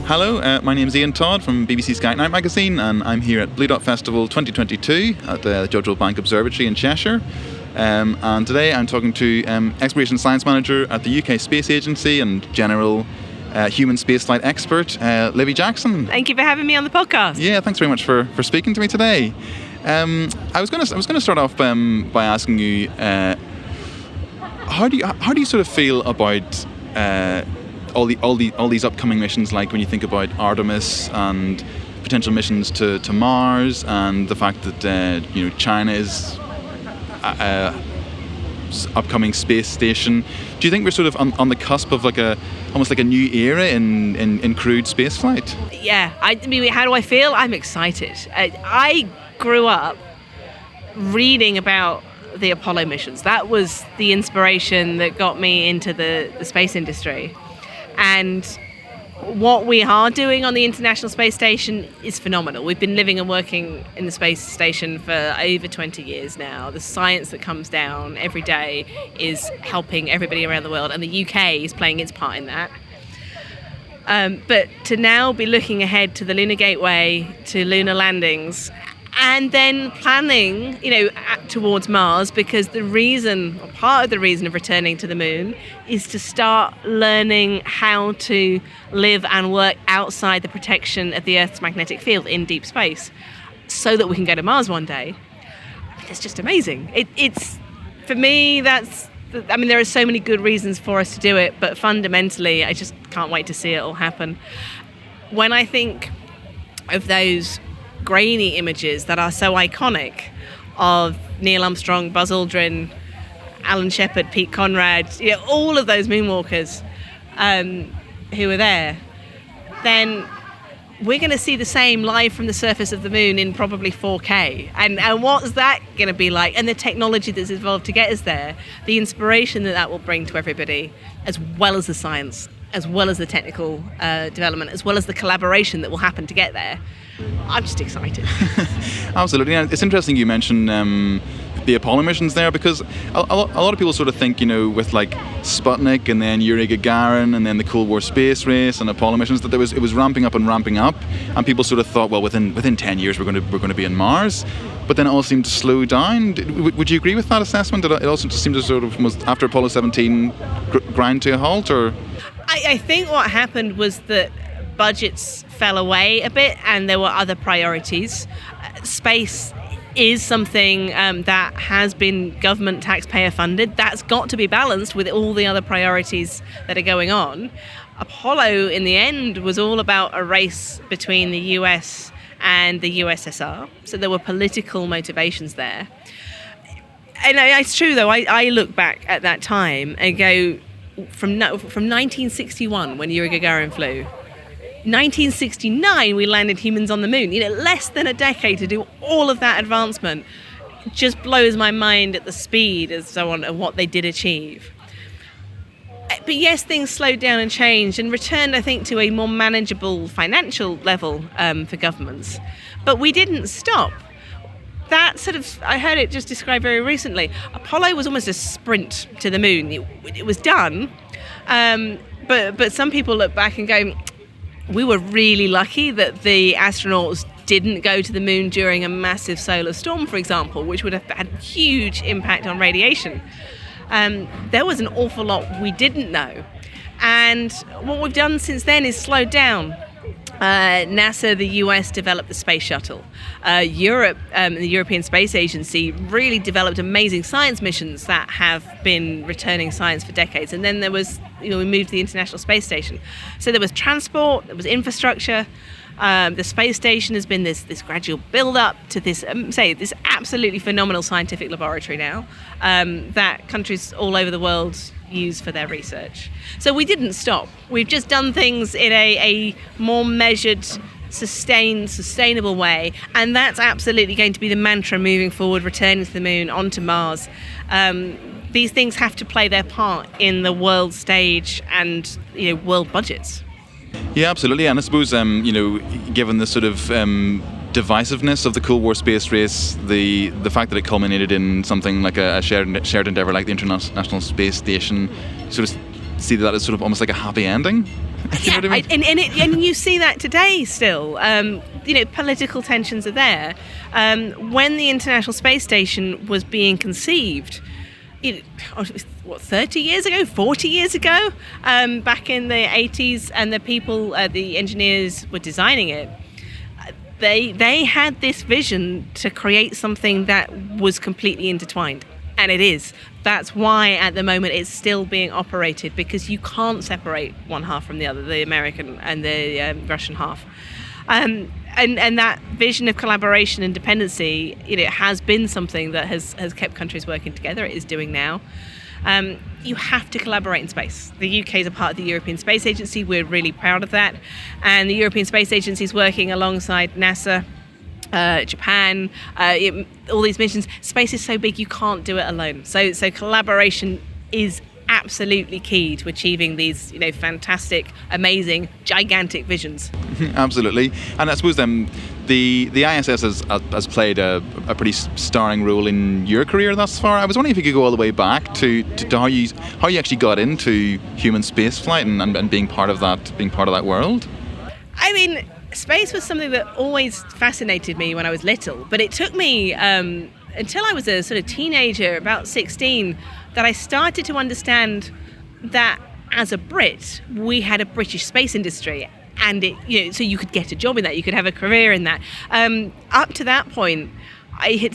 Hello, my name's Ian Todd from BBC Sky at Night magazine, and I'm here at Bluedot Festival 2022 at the Jodrell Bank Observatory in Cheshire. And today I'm talking to Exploration Science Manager at the UK Space Agency and General Human Spaceflight Expert, Libby Jackson. Thank you for having me on the podcast. Yeah, thanks very much for speaking to me today. I was going to start off by asking you, how do you sort of feel about all these upcoming missions, like when you think about Artemis and potential missions to Mars, and the fact that China is upcoming space station. Do you think we're sort of on the cusp of almost like a new era in crewed spaceflight? Yeah, I mean, how do I feel? I'm excited. I grew up reading about the Apollo missions. That was the inspiration that got me into the space industry. And what we are doing on the International Space Station is phenomenal. We've been living and working in the space station for over 20 years now. The science that comes down every day is helping everybody around the world, and the UK is playing its part in that. But to now be looking ahead to the Lunar Gateway, to lunar landings, and then planning, towards Mars, because part of the reason of returning to the moon is to start learning how to live and work outside the protection of the Earth's magnetic field in deep space, so that we can go to Mars one day. It's just amazing. It's for me, there are so many good reasons for us to do it, but fundamentally, I just can't wait to see it all happen. When I think of those grainy images that are so iconic of Neil Armstrong, Buzz Aldrin, Alan Shepard, Pete Conrad, all of those moonwalkers who were there, then we're going to see the same live from the surface of the moon in probably 4K. And what's that going to be like? And the technology that's evolved to get us there, the inspiration that will bring to everybody, as well as the science, as well as the technical development, as well as the collaboration that will happen to get there. I'm just excited. Absolutely. And it's interesting you mentioned the Apollo missions there, because a lot of people sort of think, with like Sputnik and then Yuri Gagarin and then the Cold War space race and Apollo missions, that it was ramping up, and people sort of thought, well, within 10 years we're going to be in Mars. But then it all seemed to slow down. Would you agree with that assessment? That it also just seemed to sort of, after Apollo 17, grind to a halt, or? I think what happened was that budgets fell away a bit and there were other priorities. Space is something that has been government taxpayer funded. That's got to be balanced with all the other priorities that are going on. Apollo, in the end, was all about a race between the US and the USSR. So there were political motivations there. And it's true, though, I look back at that time and go, from 1961, when Yuri Gagarin flew, 1969 we landed humans on the moon. Less than a decade to do all of that advancement just blows my mind at the speed and so on of what they did achieve. But yes, things slowed down and changed and returned, I think, to a more manageable financial level for governments. But we didn't stop. That I heard it just described very recently. Apollo was almost a sprint to the moon. It was done, but some people look back and go, we were really lucky that the astronauts didn't go to the moon during a massive solar storm, for example, which would have had a huge impact on radiation. There was an awful lot we didn't know. And what we've done since then is slowed down. NASA, the US, developed the space shuttle. Europe, the European Space Agency, really developed amazing science missions that have been returning science for decades. And then there was, we moved to the International Space Station. So there was transport, there was infrastructure. The space station has been this gradual build-up to this absolutely phenomenal scientific laboratory now that countries all over the world use for their research. So we didn't stop. We've just done things in a more measured, sustainable way, and that's absolutely going to be the mantra moving forward, returning to the moon, onto Mars. These things have to play their part in the world stage and world budgets. Yeah, absolutely. And I suppose, given the sort of divisiveness of the Cold War space race, the fact that it culminated in something like a shared endeavour like the International Space Station, sort of see that as sort of almost like a happy ending? You know what I mean? And you see that today still. Political tensions are there. When the International Space Station was being conceived, 30 years ago, 40 years ago, back in the 80s, and the engineers were designing it, they had this vision to create something that was completely intertwined. And it is. That's why at the moment it's still being operated, because you can't separate one half from the other, the American and the Russian half. And that vision of collaboration and dependency, has been something that has kept countries working together. It is doing now. You have to collaborate in space. The UK is a part of the European Space Agency. We're really proud of that. And the European Space Agency is working alongside NASA, Japan, all these missions. Space is so big you can't do it alone. So collaboration is absolutely key to achieving these, fantastic, amazing, gigantic visions. Absolutely. And I suppose the ISS has played a pretty starring role in your career thus far. I was wondering if you could go all the way back to how you actually got into human spaceflight and being part of that world. I mean, space was something that always fascinated me when I was little, but it took me until I was a sort of teenager, about 16, that I started to understand that as a Brit, we had a British space industry, and so you could get a job in that, you could have a career in that. Up to that point, I had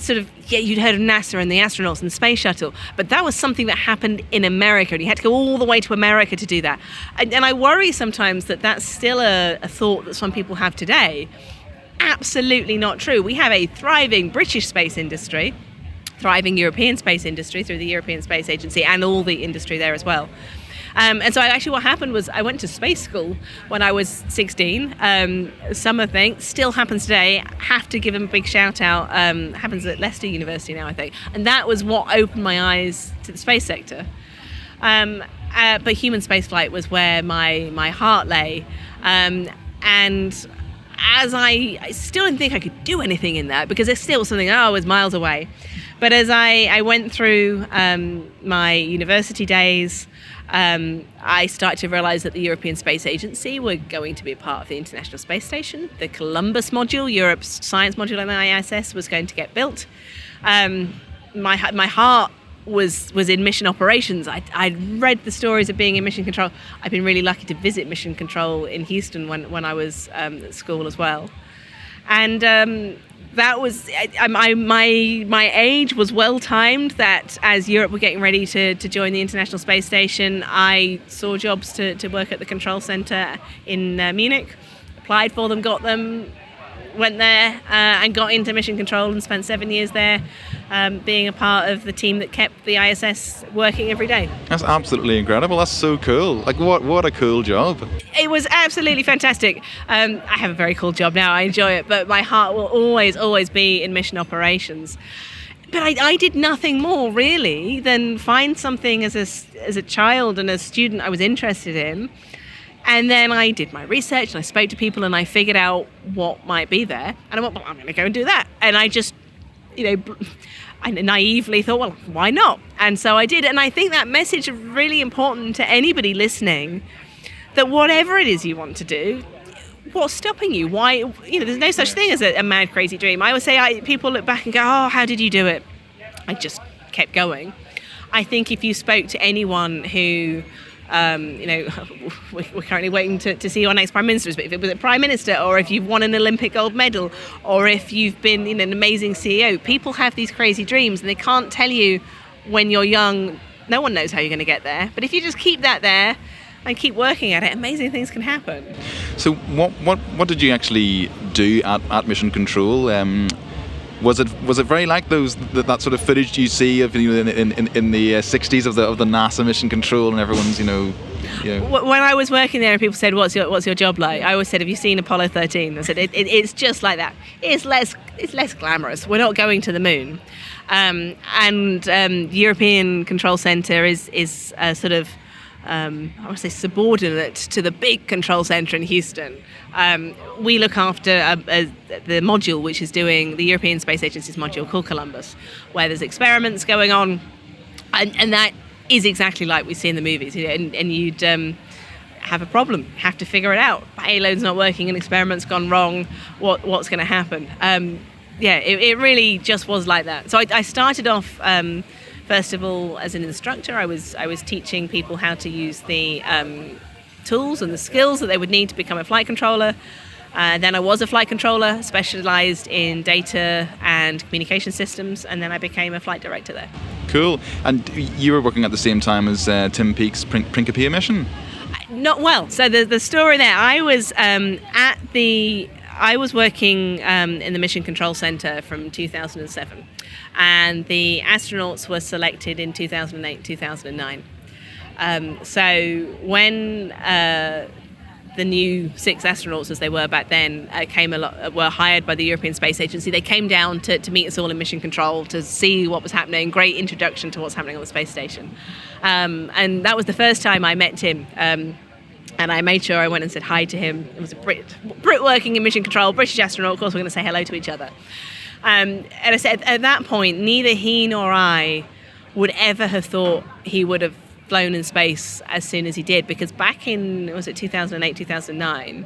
you'd heard of NASA and the astronauts and the space shuttle, but that was something that happened in America, and you had to go all the way to America to do that. And I worry sometimes that that's still a thought that some people have today. Absolutely not true. We have a thriving British space industry, thriving European space industry through the European Space Agency, and all the industry there as well. And so what happened was I went to space school when I was 16. Summer thing, still happens today. Have to give them a big shout out. Happens at Leicester University now, I think. And that was what opened my eyes to the space sector. But human spaceflight was where my heart lay. And as I still didn't think I could do anything in that, because it's still something I was miles away. But as I went through my university days, I started to realise that the European Space Agency were going to be a part of the International Space Station. The Columbus module, Europe's science module on the ISS, was going to get built. My heart was in mission operations. I'd read the stories of being in mission control. I've been really lucky to visit mission control in Houston when I was at school as well. And that was my age was well timed. That as Europe were getting ready to join the International Space Station, I saw jobs to work at the control center in Munich, applied for them, got them, went there and got into mission control and spent 7 years there, being a part of the team that kept the ISS working every day. That's absolutely incredible. That's so cool. Like, what a cool job. It was absolutely fantastic. I have a very cool job now. I enjoy it, but my heart will always be in mission operations. But I did nothing more really than find something as a child and a student I was interested in. And then I did my research and I spoke to people and I figured out what might be there. And I went, well, I'm going to go and do that. And I just, I naively thought, well, why not? And so I did. And I think that message is really important to anybody listening, that whatever it is you want to do, what's stopping you? Why? There's no such thing as a mad, crazy dream. I always say, people look back and go, oh, how did you do it? I just kept going. I think if you spoke to anyone who, we're currently waiting to see our next Prime Minister, but if it was a Prime Minister, or if you've won an Olympic gold medal, or if you've been an amazing CEO, people have these crazy dreams and they can't tell you when you're young. No one knows how you're going to get there. But if you just keep that there and keep working at it, amazing things can happen. So what did you actually do at Mission Control? Was it very like that sort of footage you see of in the 60s of the NASA Mission Control and everyone's When I was working there and people said, what's your job like? I always said, have you seen Apollo 13? I said it's just like that. It's less glamorous. We're not going to the moon, and European Control Center is sort of I want to say subordinate to the big control center in Houston. We look after the module which is doing the European Space Agency's module called Columbus, where there's experiments going on, and that is exactly like we see in the movies. And you'd have a problem, have to figure it out. Payload's not working, an experiment's gone wrong, what's going to happen? It really just was like that. So I started off, first of all, as an instructor. I was teaching people how to use the tools and the skills that they would need to become a flight controller. Then I was a flight controller, specialised in data and communication systems, and then I became a flight director there. Cool. And you were working at the same time as Tim Peake's Principia mission? Not well. So the story there, I was working in the Mission Control Center from 2007, and the astronauts were selected in 2008, 2009. So when the new 6 astronauts, as they were back then, were hired by the European Space Agency, they came down to meet us all in Mission Control to see what was happening. Great introduction to what's happening on the space station. And that was the first time I met Tim. And I made sure I went and said hi to him. It was a Brit working in Mission Control, British astronaut. Of course, we're going to say hello to each other. And I said, at that point, neither he nor I would ever have thought he would have flown in space as soon as he did, because back in, was it 2008, 2009,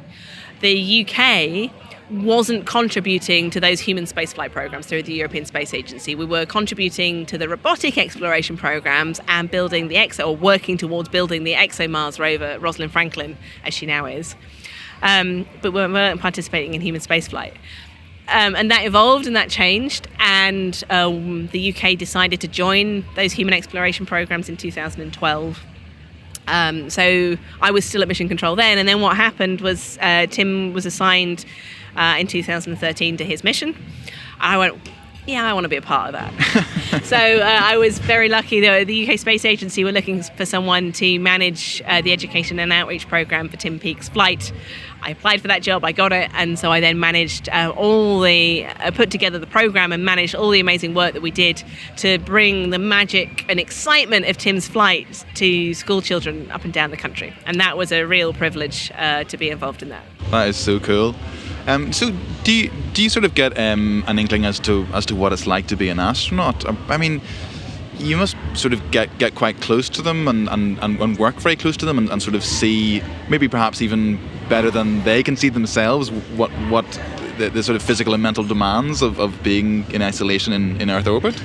the UK wasn't contributing to those human spaceflight programs through the European Space Agency. We were contributing to the robotic exploration programs and building working towards building the ExoMars rover, Rosalind Franklin, as she now is. But we weren't participating in human spaceflight. And that evolved and that changed, and the UK decided to join those human exploration programs in 2012. So I was still at Mission Control then, and then what happened was Tim was assigned in 2013 to his mission. I went, yeah, I want to be a part of that. So I was very lucky that the UK Space Agency were looking for someone to manage the education and outreach program for Tim Peake's flight. I applied for that job, I got it, and so I then managed put together the program and managed all the amazing work that we did to bring the magic and excitement of Tim's flight to school children up and down the country. And that was a real privilege to be involved in that. That is so cool. So do you sort of get an inkling as to what it's like to be an astronaut? I mean, you must sort of get quite close to them and work very close to them and sort of see, maybe perhaps even better than they can see themselves, what the sort of physical and mental demands of being in isolation in Earth orbit?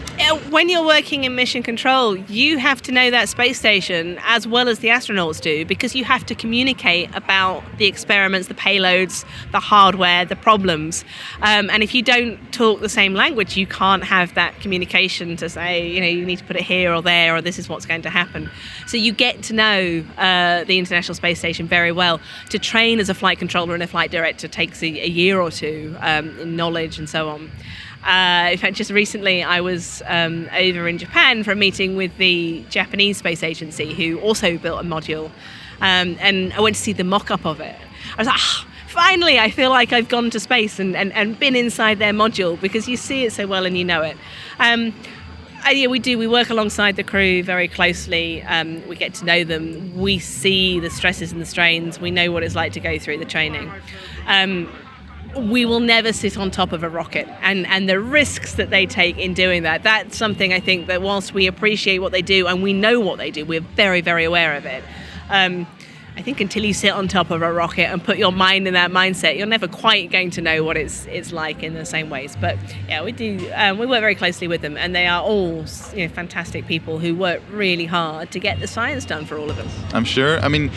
When you're working in mission control, you have to know that space station as well as the astronauts do, because you have to communicate about the experiments, the payloads, the hardware, the problems. And if you don't talk the same language, you can't have that communication to say, you need to put it here or there, or this is what's going to happen. So you get to know the International Space Station very well. To train as a flight controller and a flight director takes a year or two in knowledge and so on. In fact, just recently I was over in Japan for a meeting with the Japanese Space Agency, who also built a module, and I went to see the mock-up of it. I was like, finally, I feel like I've gone to space and been inside their module, because you see it so well and you know it. We do. We work alongside the crew very closely. We get to know them. We see the stresses and the strains. We know what it's like to go through the training. We will never sit on top of a rocket, and the risks that they take in doing that, that's something I think that whilst we appreciate what they do and we know what they do, we're very, very aware of it. I think until you sit on top of a rocket and put your mind in that mindset, you're never quite going to know what it's like in the same ways. But yeah, we do. We work very closely with them, and they are all fantastic people who work really hard to get the science done for all of us. I'm sure. I mean,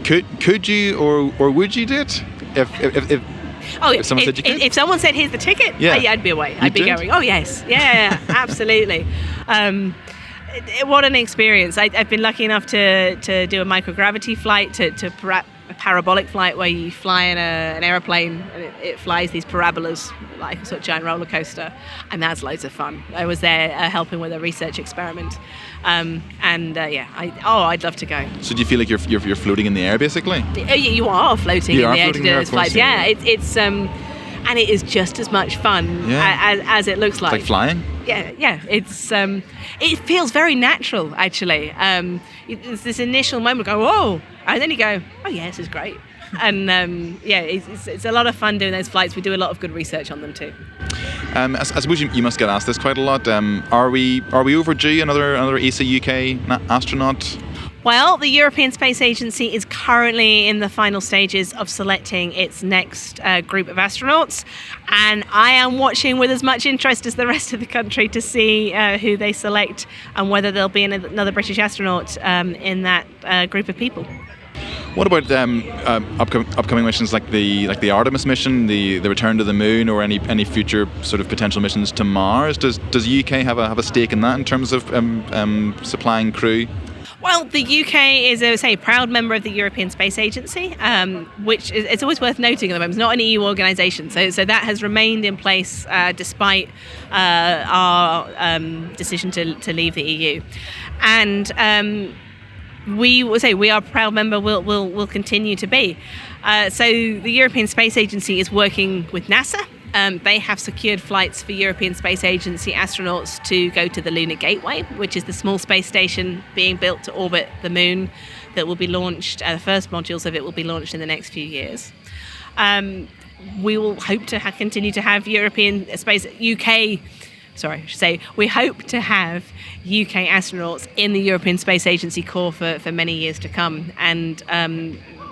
could you or would you do it if someone said you could? If someone said, here's the ticket, I'd be away. I'd be going, oh yes, yeah, absolutely. What an experience. I've been lucky enough to do a microgravity flight, to a parabolic flight where you fly in an aeroplane and it flies these parabolas like a sort of giant roller coaster, and that's loads of fun. I was there helping with a research experiment, I'd love to go. So do you feel like you're floating in the air basically? You are floating in the air to do those flights. Yeah, it's and it is just as much fun as it looks like. It's like flying? Yeah. It's it feels very natural, actually. It's this initial moment, go, whoa, and then you go, oh yeah, this is great. And it's a lot of fun doing those flights. We do a lot of good research on them too. I suppose you must get asked this quite a lot. Are we overdue another ESA UK astronaut? Well, the European Space Agency is currently in the final stages of selecting its next group of astronauts, and I am watching with as much interest as the rest of the country to see who they select and whether there'll be another British astronaut in that group of people. What about upcoming missions like the Artemis mission, the return to the moon, or any future sort of potential missions to Mars? Does the UK have a stake in that in terms of supplying crew? Well, the UK is, a proud member of the European Space Agency, which it's always worth noting at the moment. It's not an EU organisation, so that has remained in place despite our decision to leave the EU. And we are a proud member. Will continue to be. So the European Space Agency is working with NASA. They have secured flights for European Space Agency astronauts to go to the Lunar Gateway, which is the small space station being built to orbit the moon that will be launched. The first modules of it will be launched in the next few years. We will hope to continue to have we hope to have UK astronauts in the European Space Agency Corps for many years to come, and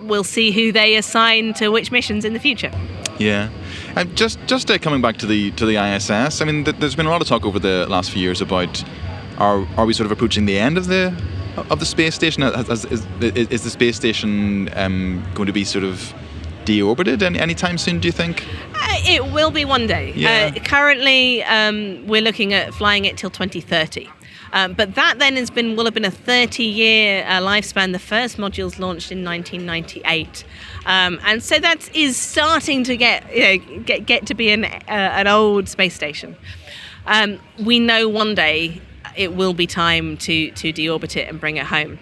we'll see who they assign to which missions in the future. Yeah, just coming back to the ISS. I mean, there's been a lot of talk over the last few years about are we sort of approaching the end of the space station? Is the space station going to be sort of deorbited anytime soon, do you think? It will be one day. Yeah. Currently, we're looking at flying it till 2030. But that then will have been a 30-year lifespan. The first modules launched in 1998, and so that is starting to get to be an old space station. We know one day it will be time to deorbit it and bring it home.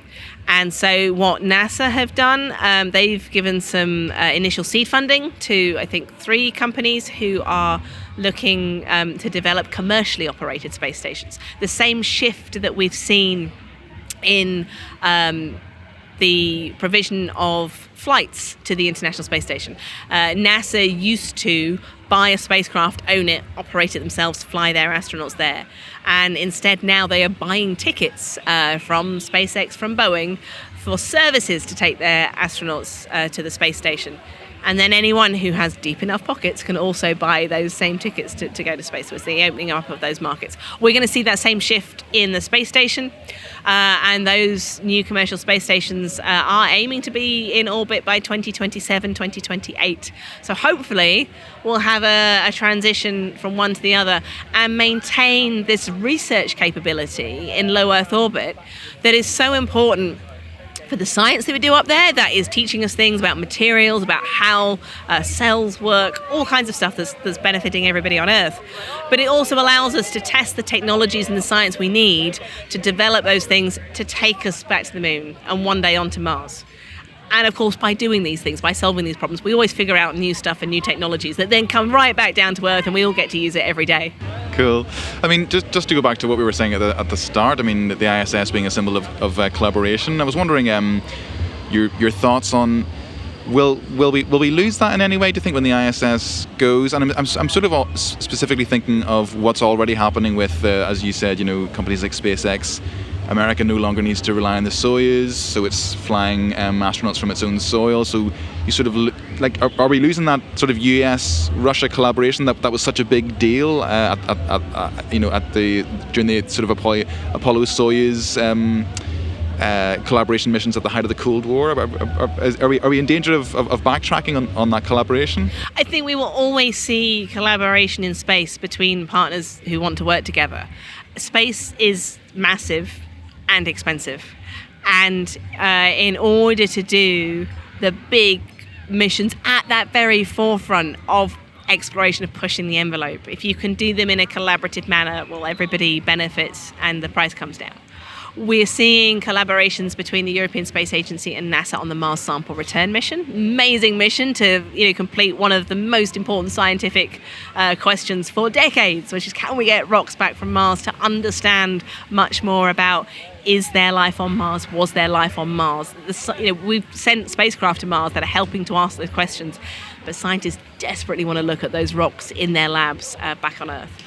And so what NASA have done, they've given some initial seed funding to, I think, 3 companies who are looking to develop commercially operated space stations. The same shift that we've seen in the provision of flights to the International Space Station. NASA used to buy a spacecraft, own it, operate it themselves, fly their astronauts there. And instead now they are buying tickets from SpaceX, from Boeing, for services to take their astronauts to the space station. And then anyone who has deep enough pockets can also buy those same tickets to go to space. So it's the opening up of those markets. We're going to see that same shift in the space station. And those new commercial space stations are aiming to be in orbit by 2027, 2028. So hopefully we'll have a transition from one to the other and maintain this research capability in low Earth orbit that is so important for the science that we do up there, that is teaching us things about materials, about how cells work, all kinds of stuff that's benefiting everybody on Earth. But it also allows us to test the technologies and the science we need to develop those things to take us back to the moon and one day onto Mars. And of course, by doing these things, by solving these problems, we always figure out new stuff and new technologies that then come right back down to Earth, and we all get to use it every day. Cool. I mean, just to go back to what we were saying at the start, I mean, the ISS being a symbol of collaboration, I was wondering your thoughts on will we lose that in any way, do you think, when the ISS goes? And I'm sort of specifically thinking of what's already happening with, as you said, companies like SpaceX. America no longer needs to rely on the Soyuz, so it's flying astronauts from its own soil. So you sort of like, are we losing that sort of US-Russia collaboration that was such a big deal during the sort of Apollo-Soyuz collaboration missions at the height of the Cold War? Are we in danger of backtracking on that collaboration? I think we will always see collaboration in space between partners who want to work together. Space is massive and expensive, and in order to do the big missions at that very forefront of exploration, of pushing the envelope, if you can do them in a collaborative manner, well, everybody benefits and the price comes down. We're seeing collaborations between the European Space Agency and NASA on the Mars Sample Return mission. Amazing mission to complete one of the most important scientific questions for decades, which is, can we get rocks back from Mars, to understand much more about, is there life on Mars? Was there life on Mars? We've sent spacecraft to Mars that are helping to ask those questions, but scientists desperately want to look at those rocks in their labs back on Earth.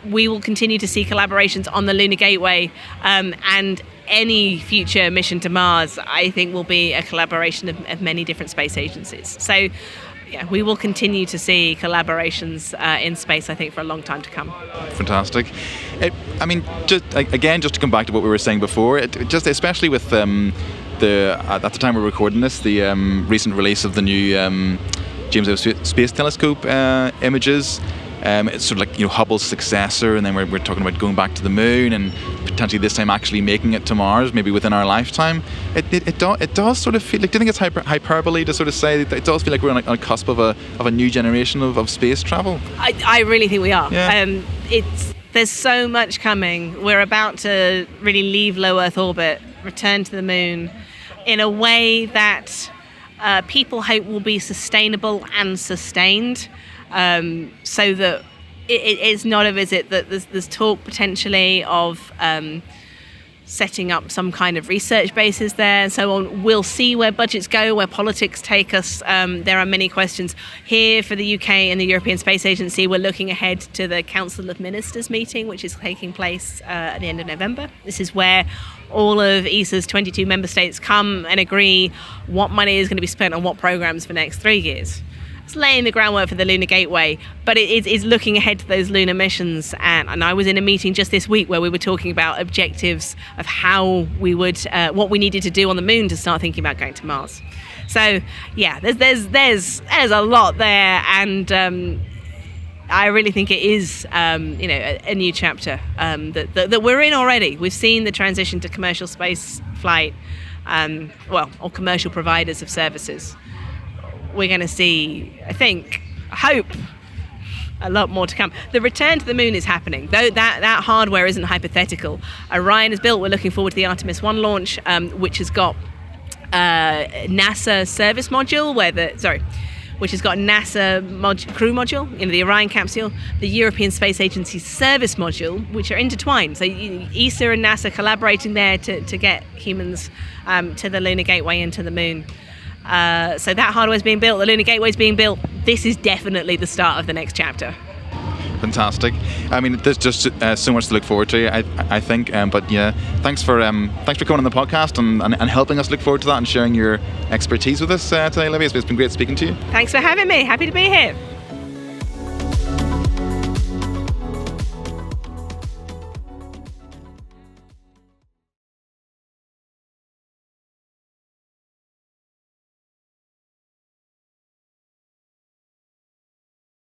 We will continue to see collaborations on the Lunar Gateway, and any future mission to Mars, I think, will be a collaboration of many different space agencies. So, yeah, we will continue to see collaborations in space, I think, for a long time to come. Fantastic. Just to come back to what we were saying before, just especially with at the time we're recording this, the recent release of the new James Webb Space Telescope images. It's sort of like, Hubble's successor, and then we're talking about going back to the moon and potentially this time actually making it to Mars, maybe within our lifetime. It does sort of feel like, do you think it's hyperbole to sort of say that it does feel like we're on a cusp of a new generation of space travel? I really think we are. Yeah. There's so much coming. We're about to really leave low Earth orbit, return to the moon in a way that people hope will be sustainable and sustained. So that it's not a visit that there's talk potentially of setting up some kind of research bases there and so on. We'll see where budgets go, where politics take us. There are many questions. Here for the UK and the European Space Agency, we're looking ahead to the Council of Ministers meeting, which is taking place at the end of November. This is where all of ESA's 22 member states come and agree what money is going to be spent on what programs for the next 3 years. It's laying the groundwork for the Lunar Gateway, but it is looking ahead to those lunar missions. And I was in a meeting just this week where we were talking about objectives of how we would, what we needed to do on the moon to start thinking about going to Mars. So yeah, there's a lot there, and I really think it is a new chapter that we're in already. We've seen the transition to commercial space flight, or commercial providers of services. We're going to see, I hope, a lot more to come. The return to the moon is happening, though that hardware isn't hypothetical. Orion is built. We're looking forward to the Artemis 1 launch, which has got NASA service module, which has got NASA crew module, the Orion capsule, the European Space Agency service module, which are intertwined. So ESA and NASA collaborating there to get humans to the Lunar Gateway and to the moon. So that hardware is being built, the Lunar Gateway is being built. This is definitely the start of the next chapter. Fantastic. There's just so much to look forward to, I think. But yeah, thanks for coming on the podcast and helping us look forward to that and sharing your expertise with us today, Libby. It's been great speaking to you. Thanks for having me. Happy to be here.